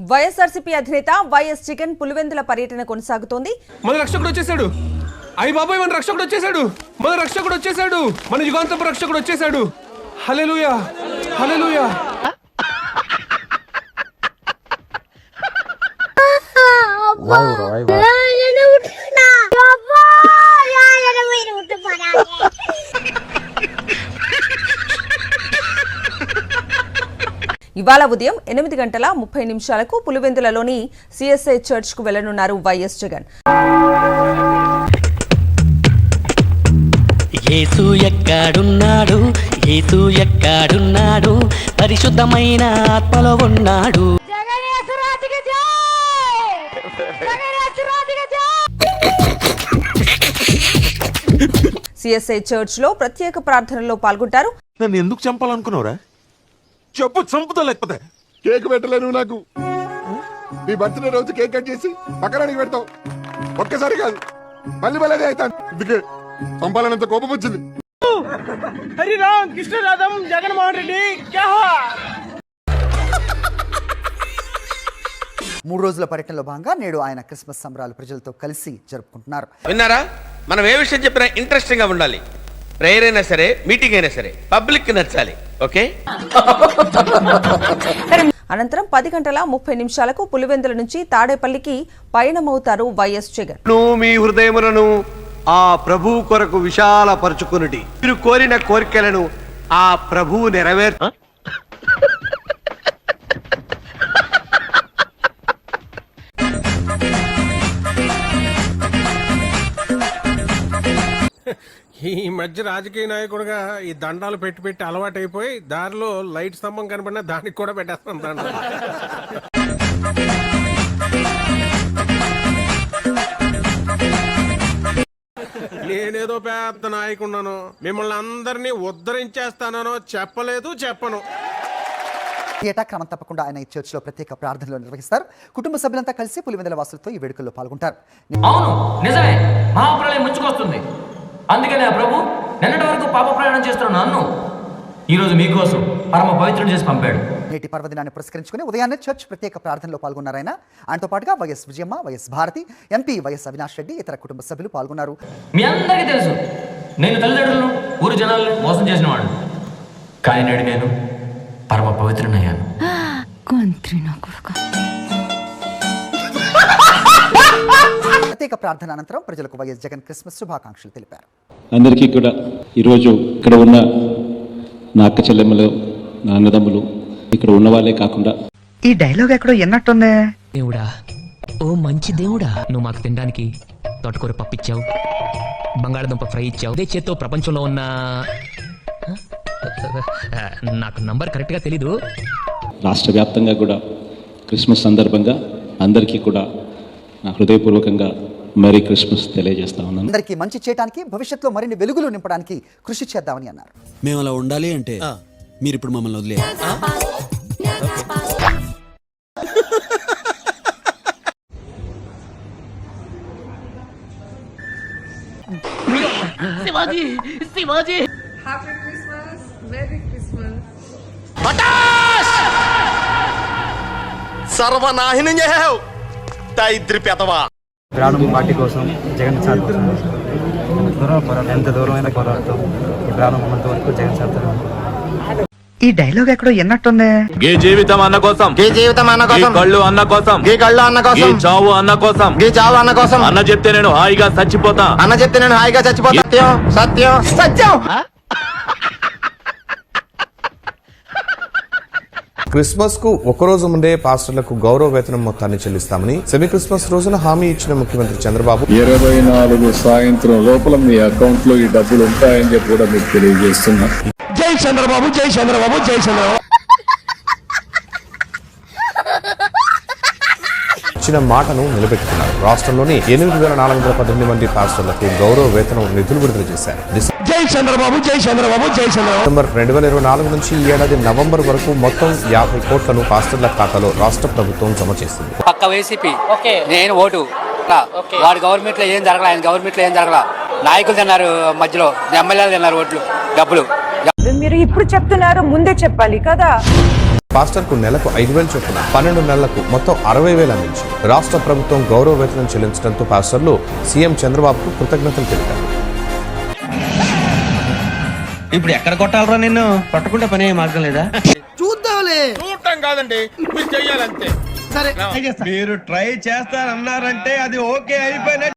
వైఎస్ఆర్సీపీ అధినేత వైఎస్ జగన్ పులివెందుల పర్యటన కొనసాగుతోంది. మన రక్షకుడు వచ్చేసాడు. అయ్య బాబాయ్, మన రక్షకుడు వచ్చేసాడు. మన రక్షకుడు వచ్చేసాడు. మన యుగాంతపు రక్షకుడు వచ్చేసాడు. హల్లెలూయా, హల్లెలూయా. ఇవాళ ఉదయం 8:30 పులివెందులలోని సిఎస్ఐ చర్చ్ కు వెళ్లనున్నారు వైఎస్ జగన్. యేసు ఎక్కడున్నాడు, యేసు ఎక్కడున్నాడు, పరిశుద్ధమైన ఆత్మలో ఉన్నాడు. సిఎస్ఐ చర్చ్ లో ప్రత్యేక ప్రార్థనలో పాల్గొంటారు. నన్ను ఎందుకు చంపాలనుకున్నావురా? చెప్పు, చంపుతా. లేకపోతే కేక్ పెట్టలేను. నాకు నీ బర్త్డే రోజు కేక్ కట్ చేసి పక్కనాడికి పెడతావు. ఒక్కసారి కాదు, మళ్ళీ మళ్ళీ అవుతాను. అందుకే చంపాలనంత కోపం వచ్చింది. హరిరామ్ కృష్ణ రాధం జగన్మోహన్ రెడ్డి. 3 రోజుల పర్యటనలో భాగంగా నేడు ఆయన క్రిస్మస్ సంబరాలు ప్రజలతో కలిసి జరుపుకుంటున్నారు. విన్నారా? మనం ఏ విషయం చెప్పినా ఇంట్రెస్టింగ్ గా ఉండాలి. ప్రేయర్ అయినా సరే, మీటింగ్ అయినా సరే, పబ్లిక్ కి నచ్చాలి. ఓకే. అనంతరం 10:30 పులివెందుల నుంచి తాడేపల్లికి పయనమవుతారు వైఎస్ జగన్. మీ హృదయములను ఆ ప్రభు కొరకు విశాలపరచుకునుడి. మీరు కోరిన కోరికలను ఆ ప్రభువు నెరవేర్చు. ఈ మధ్య రాజకీయ నాయకుడుగా ఈ దండాలు పెట్టి అలవాటైపోయి దారిలో లైట్ స్తంభం కనబడినా దానికి కూడా పెట్టేస్తాం దండాలు. నేనేదో పెద్ద నాయకున్నాను, మిమ్మల్ని అందరినీ ఉద్ధరించేస్తానో చెప్పను. ఏటా క్రమం తప్పకుండా ఆయన ఈ చర్చ్ లో ప్రత్యేక ప్రార్థనలు నిర్వహిస్తారు. కుటుంబ సభ్యులంతా కలిసి పులివెందుల వాసులతో ఈ వేడుకల్లో పాల్గొంటారు. అవును, నిజమే. మహాప్రళయం ముంచుకొస్తుంది. అందుకనే ఆ ప్రభు నిన్నటి వరకు పాప ప్రయాణం చేస్తున్న నన్ను ఈ రోజు మీకోసం పరమ పవిత్రుడు చేసి పంపాడు. నేటి పర్వదినాన్ని పురస్కరించుకుని ఉదయాన్నే చర్చ్ ప్రత్యేక ప్రార్థనలో పాల్గొన్నారు. ఆయనతో పాటుగా YS Vijayamma, YS Bharathi, MP YS Avinash Reddy, ఇతర కుటుంబ సభ్యులు పాల్గొన్నారు. మీ అందరికీ తెలుసు, నేను తల్లిదండ్రులను, ఊరు జనాలను మోసం చేసిన వాడు. కానీ నేడు నేను పరమ పవిత్రునయ్యాను. ప్రత్యేక ప్రార్థన అనంతరం ప్రజలకు వైఎస్ జగన్ క్రిస్మస్ శుభాకాంక్షలు తెలిపారు. అందరికీ కూడా ఈరోజు ఇక్కడ ఉన్న నా అక్క చెల్లెమ్మలు, నా అన్నదమ్ములు, ఇక్కడ ఉన్న వాళ్ళే కాకుండా ఈ డైలాగ్ ఎక్కడో ఎన్నట్టుందే. దేవుడా, ఓ మంచి దేవుడా, నువ్వు మాకు తినడానికి తోటకూర పప్పు ఇచ్చావు, బంగాళదుంప ఫ్రై ఇచ్చావు. అదే చేత్తో ప్రపంచంలో ఉన్న నాకు నంబర్ కరెక్ట్గా తెలీదు. రాష్ట్ర వ్యాప్తంగా కూడా క్రిస్మస్ సందర్భంగా అందరికీ కూడా నా హృదయపూర్వకంగా మెరీ క్రిస్మస్ తెలియజేస్తా ఉన్నాను. అందరికీ మంచి చేయడానికి, భవిష్యత్తులో మరిన్ని వెలుగులు నింపడానికి కృషి చేద్దామని అన్నారు. మేము అలా ఉండాలి అంటే మీరు ఇప్పుడు మమ్మల్ని వదిలే. సర్వనాశనం చేసావు దరిద్ర పెదవా. ప్రాణం పార్టీ కోసం, జగన్ సార్ కోసం ఎంత దూరమైన పోరాటం ఈ ప్రాణం ఉన్నంత వరకు జగన్ సార్. ఈ డైలాగ్ ఎక్కడో ఎన్నట్టుందే. గే జీవితం అన్న కోసం, కళ్ళు అన్న కోసం, చావు అన్న కోసం, అన్న చెప్తే నేను హాయిగా చచ్చిపోతా. సత్యం. క్రిస్మస్ కు ఒకరోజు ముందే పాస్టర్లకు గౌరవ వేతనం మొత్తాన్ని చెల్లిస్తామని సెమీ క్రిస్మస్ రోజున హామీ ఇచ్చిన ముఖ్యమంత్రి చంద్రబాబు 24 సాయంత్రం లోపల మీ అకౌంట్ లో ఈ డబ్బులు ఉంటాయని చెప్పి కూడా మీకు తెలియజేస్తున్నా. జై చంద్రబాబు, జై చంద్రబాబు, జై చంద్రబాబు. ఇచ్చిన మాటను నిలబెట్టుకున్నారు. రాష్ట్రంలోని 8,418 మంది పాస్టర్లకు గౌరవ వేతనం నిధులు విడుదల చేశారు. జై చంద్రబాబు, జై చంద్రబాబు, జై చంద్రబాబు. డిసెంబర్ 2024 నుంచి ఈ ఏడాది నవంబర్ వరకు మొత్తం 50 కోట్లను పాస్టర్ల ఖాతాలో రాష్ట్ర ప్రభుత్వం జమ చేసింది. పక్క వైసీపీ, నేను ఓటు. వాడు గవర్నమెంట్ లో ఏం జరగల, ఆయన గవర్నమెంట్ లో ఏం జరగల. నాయకులు తిన్నారు, మధ్యలో ఎమ్మెల్యేలు తిన్నారు ఓట్లు, డబ్బులు. మీరు ఇప్పుడు చెప్తున్నారు, ముందే చెప్పాలి కదా. పాస్టర్కు నెలకు 5,000 చొప్పున 12 నెలలకు మొత్తం 60,000 అందించి రాష్ట్ర ప్రభుత్వం గౌరవ వేతనం చెల్లించడంతో పాస్టర్లు సీఎం చంద్రబాబుకు కృతజ్ఞతలు తెలిపారు. ఇప్పుడు ఎక్కడ కొట్టాలరా నిన్ను? కొట్టకుండా పని మార్గం లేదా? చూద్దాంలే. చూడటం కాదండి, మీరు చెయ్యాలంతే. సరే మీరు ట్రై చేస్తారన్నారంటే అది ఓకే అయిపోయిన